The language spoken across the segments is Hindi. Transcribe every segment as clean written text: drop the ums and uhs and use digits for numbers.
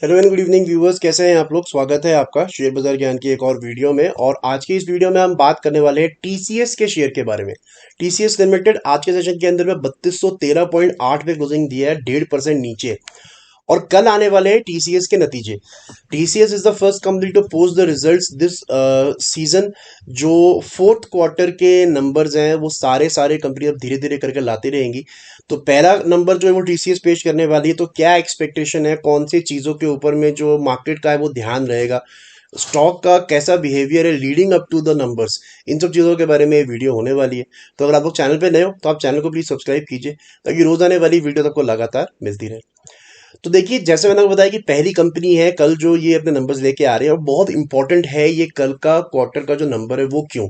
Hello and good evening viewers, कैसे हैं आप लोग। स्वागत है आपका शेयर बाजार ज्ञान की एक और वीडियो में। और आज की इस वीडियो में हम बात करने वाले हैं टीसीएस के शेयर के बारे में। टीसीएस लिमिटेड आज के सेशन के अंदर में 3213.8 पे क्लोजिंग दिया है, 1.5% नीचे। और कल आने वाले हैं टीसीएस के नतीजे। TCS is the first company to post the results this season. जो फोर्थ क्वार्टर के नंबर्स हैं वो सारे सारे कंपनी अब धीरे धीरे करके लाती रहेंगी। तो पहला नंबर जो है वो टीसीएस पेश करने वाली है। तो क्या एक्सपेक्टेशन है, कौन सी चीज़ों के ऊपर में जो मार्केट का है वो ध्यान रहेगा, स्टॉक का कैसा बिहेवियर है leading up to the numbers, इन सब चीज़ों के बारे में ये वीडियो होने वाली है। तो अगर आप लोग चैनल पे नए हो तो आप चैनल को प्लीज़ सब्सक्राइब कीजिए ताकि रोज आने वाली वीडियो आपको लगातार मिलती रहे। तो देखिए, जैसे मैंने आपको बताया कि पहली कंपनी है कल जो ये अपने नंबर्स लेके आ रहे हैं, और बहुत इंपॉर्टेंट है ये कल का क्वार्टर का जो नंबर है वो क्यों।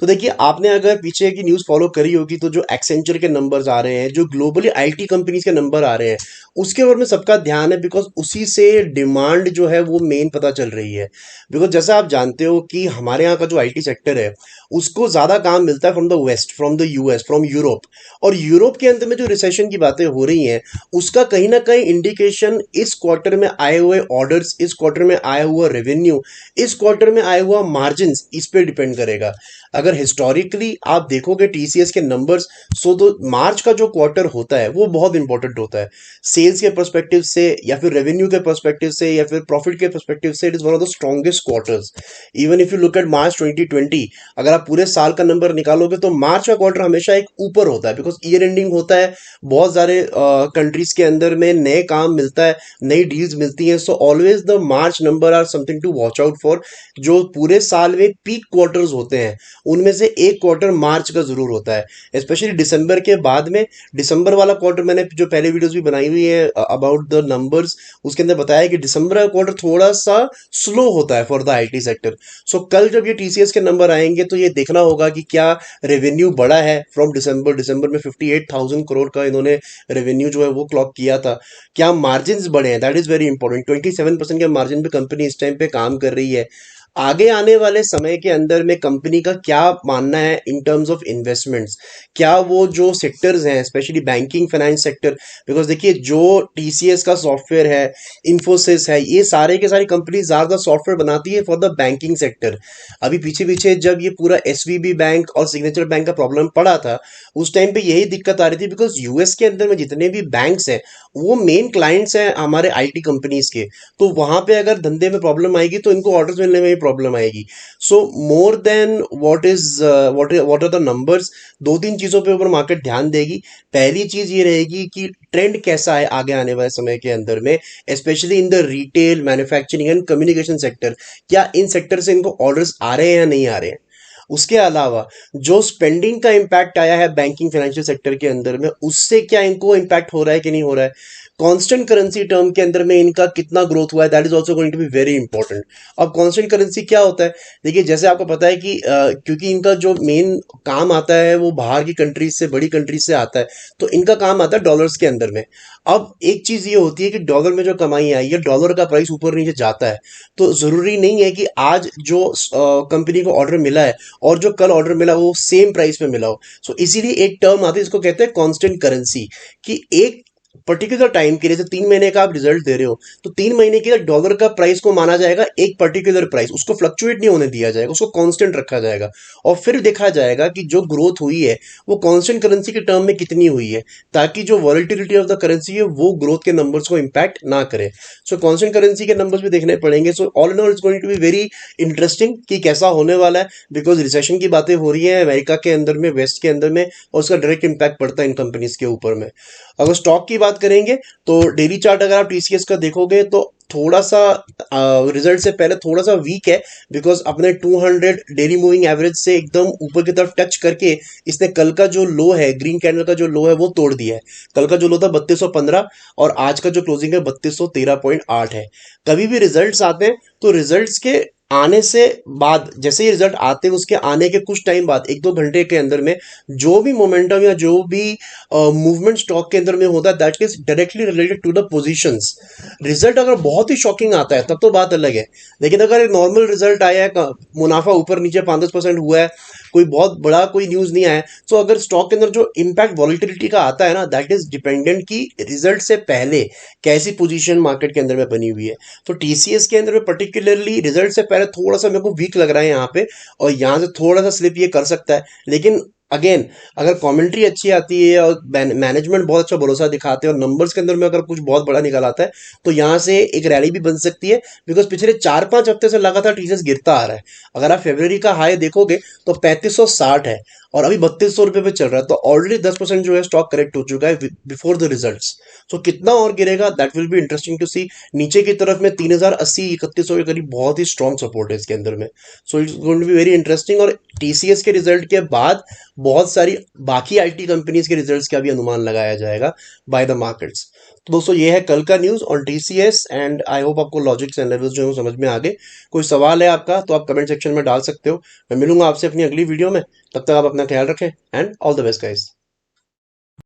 तो देखिए, आपने अगर पीछे की न्यूज़ फॉलो करी होगी तो जो एक्सेंचर के नंबर्स आ रहे हैं, जो ग्लोबली आईटी कंपनीज के नंबर आ रहे हैं, उसके ऊपर में सबका ध्यान है। बिकॉज उसी से डिमांड जो है वो मेन पता चल रही है। बिकॉज जैसा आप जानते हो कि हमारे यहाँ का जो आईटी सेक्टर है उसको ज़्यादा काम मिलता है from the west, from the US, from Europe. और यूरोप के अंदर में जो रिसेशन की बातें हो रही हैं उसका कहीं ना कहीं इंडिकेशन इस क्वार्टर में आए हुए ऑर्डर्स, इस क्वार्टर में आया हुआ रेवेन्यू, इस क्वार्टर में आया हुआ मार्जिन्स, इस पे डिपेंड करेगा। अगर हिस्टोरिकली आप देखोगे टीसीएस के नंबर्स, सो तो मार्च का जो क्वार्टर होता है वो बहुत इंपॉर्टेंट होता है सेल्स के पर्सपेक्टिव से, या फिर रेवेन्यू के पर्सपेक्टिव से, या फिर प्रॉफिट के पर्सपेक्टिव से। It is one of the strongest quarters. Even if you look at March 2020, अगर आप पूरे साल का नंबर निकालोगे तो मार्च का क्वार्टर हमेशा एक ऊपर होता है। बिकॉज ईयर एंडिंग होता है, बहुत सारे कंट्रीज के अंदर में नए काम मिलता है, नई डील्स मिलती हैं। So always the March number are something to watch out for. जो पूरे साल में पीक क्वार्टर्स होते हैं उनमें से एक क्वार्टर मार्च का जरूर होता है, स्पेशली दिसंबर के बाद में। दिसंबर वाला क्वार्टर मैंने जो पहले वीडियोस भी बनाई हुई है अबाउट द नंबर्स, उसके अंदर बताया कि दिसंबर का क्वार्टर थोड़ा सा स्लो होता है फॉर द आईटी सेक्टर। सो कल जब ये टीसीएस के नंबर आएंगे तो ये देखना होगा कि क्या रेवेन्यू बढ़ा है फ्रॉम दिसंबर। दिसंबर में 58,000 करोड़ का इन्होंने रेवेन्यू जो है वो क्लॉक किया था। क्या मार्जिन बढ़े हैं, दैट इज वेरी इंपॉर्टेंट। 27% के मार्जिन पे कंपनी इस टाइम पे काम कर रही है। आगे आने वाले समय के अंदर में कंपनी का क्या मानना है इन टर्म्स ऑफ इन्वेस्टमेंट्स, क्या वो जो सेक्टर्स हैं specially banking finance sector. Because देखिए, जो टीसीएस का सॉफ्टवेयर है, इन्फोसिस है, ये सारे के सारी कंपनी ज़्यादा सॉफ्टवेयर बनाती है फॉर द बैंकिंग सेक्टर। अभी पीछे पीछे जब ये पूरा एसवीबी बैंक और सिग्नेचर बैंक का प्रॉब्लम पड़ा था, उस टाइम पे यही दिक्कत आ रही थी। बिकॉज यूएस के अंदर में जितने भी बैंक्स हैं वो मेन क्लाइंट्स हैं हमारे आईटी कंपनीज के। तो वहां पे अगर धंधे में प्रॉब्लम आएगी तो इनको ऑर्डर्स मिलने में भी प्रॉब्लम आएगी। So more than what are the numbers, दो तीन चीजों पे ऊपर मार्केट ध्यान देगी। पहली चीज ये रहेगी कि ट्रेंड कैसा है आगे आने वाले समय के अंदर में, specially in the retail, manufacturing and communication sector. क्या इन सेक्टर से इनको ऑर्डर्स आ रहे हैं या नहीं आ रहे हैं। उसके अलावा जो स्पेंडिंग का इम्पैक्ट आया है बैंकिंग फाइनेंशियल सेक्टर के अंदर में, उससे क्या इनको इम्पैक्ट हो रहा है कि नहीं हो रहा है। कांस्टेंट करेंसी टर्म के अंदर में इनका कितना ग्रोथ हुआ है, that is also going to be very important. अब कांस्टेंट करेंसी क्या होता है, देखिए जैसे आपको पता है कि क्योंकि इनका जो मेन काम आता है वो बाहर की कंट्रीज से, बड़ी कंट्रीज से आता है, तो इनका काम आता है डॉलर्स के अंदर में। अब एक चीज ये होती है कि डॉलर में जो कमाई आई है, डॉलर का प्राइस ऊपर नीचे जाता है, तो जरूरी नहीं है कि आज जो कंपनी को ऑर्डर मिला है और जो कल ऑर्डर मिला वो सेम प्राइस में मिला हो। सो इसीलिए एक टर्म आती है जिसको कहते हैं कांस्टेंट करेंसी, कि एक पर्टिकुलर टाइम के लिए, जैसे 3 महीने का आप रिजल्ट दे रहे हो तो 3 महीने के लिए डॉलर का प्राइस को माना जाएगा एक पर्टिकुलर प्राइस, उसको फ्लक्चुएट नहीं होने दिया जाएगा, उसको कांस्टेंट रखा जाएगा। और फिर देखा जाएगा कि जो ग्रोथ हुई है वो कांस्टेंट करेंसी के टर्म में कितनी हुई है, ताकि जो वॉलेटिलिटी ऑफ द करेंसी है वो ग्रोथ के नंबर्स को इम्पैक्ट ना करे। सो कांस्टेंट करेंसी के नंबर्स भी देखने पड़ेंगे। So all in all it's going to be very interesting कि कैसा होने वाला है। बिकॉज रिसेशन की बातें हो रही है अमेरिका के अंदर में, वेस्ट के अंदर में, और उसका डायरेक्ट इम्पैक्ट पड़ता है इन कंपनीज के ऊपर में। अगर स्टॉक की बात करेंगे तो डेली चार्ट अगर आप टीसीएस का देखोगे तो थोड़ा सा रिजल्ट से पहले थोड़ा सा वीक है। बिकॉज अपने 200 डेली मूविंग एवरेज से एकदम ऊपर की तरफ टच करके इसने कल का जो लो है, ग्रीन कैंडल का जो लो है वो तोड़ दिया है। कल का जो लो था 3215 और आज का जो क्लोजिंग है 3213.8 है। कभी भी रिजल्ट्स आते हैं तो रिजल्ट्स के आने से बाद, जैसे ही रिजल्ट आते हैं उसके आने के कुछ टाइम बाद, एक दो घंटे के अंदर में जो भी मोमेंटम या जो भी मूवमेंट स्टॉक के अंदर में होता है that is directly related to the positions. Result अगर बहुत ही शॉकिंग आता है तब तो बात अलग है, लेकिन अगर एक नॉर्मल रिजल्ट आया है, मुनाफा ऊपर नीचे 5-10% हुआ है, कोई बहुत बड़ा कोई न्यूज नहीं आया। सो अगर स्टॉक के अंदर जो इम्पैक्ट वॉलिटिलिटी का आता है ना, दैट इज डिपेंडेंट की रिजल्ट से पहले कैसी पोजीशन मार्केट के अंदर में बनी हुई है। तो टीसीएस के अंदर में पर्टिकुलरली रिजल्ट से पहले थोड़ा सा मेरे को वीक लग रहा है यहाँ पे, और यहाँ से थोड़ा सा स्लिप ये कर सकता है। लेकिन अगेन, अगर कमेंट्री अच्छी आती है और मैनेजमेंट बहुत अच्छा भरोसा दिखाते हैं और नंबर्स के अंदर में अगर कुछ बहुत बड़ा निकल आता है, तो यहाँ से एक रैली भी बन सकती है। बिकॉज पिछले 4-5 हफ्ते से लगातार टीसीएस गिरता आ रहा है। अगर आप फरवरी का हाई देखोगे तो 3560 है और अभी 3200 रुपये पे चल रहा है। तो ऑलरेडी 10% जो है स्टॉक करेक्ट हो चुका है बिफोर द रिजल्ट्स। सो कितना और गिरेगा, that will be interesting to see. नीचे की तरफ में 3080-3100 के करीब बहुत ही स्ट्रॉन्ग सपोर्ट है इसके अंदर में। So it's going to be very interesting. और टीसीएस के रिजल्ट के बाद बहुत सारी बाकी आईटी कंपनीज के रिजल्ट्स का भी अनुमान लगाया जाएगा बाय द मार्केट्स। तो दोस्तों ये है कल का news on TCS, and I hope आपको लॉजिक्स एंड लेवल्स जो है वो समझ में आ गए। कोई सवाल है आपका तो आप कमेंट सेक्शन में डाल सकते हो। मैं मिलूंगा आपसे अपनी अगली वीडियो में। तब तक आप अपना ख्याल रखें and all the best guys.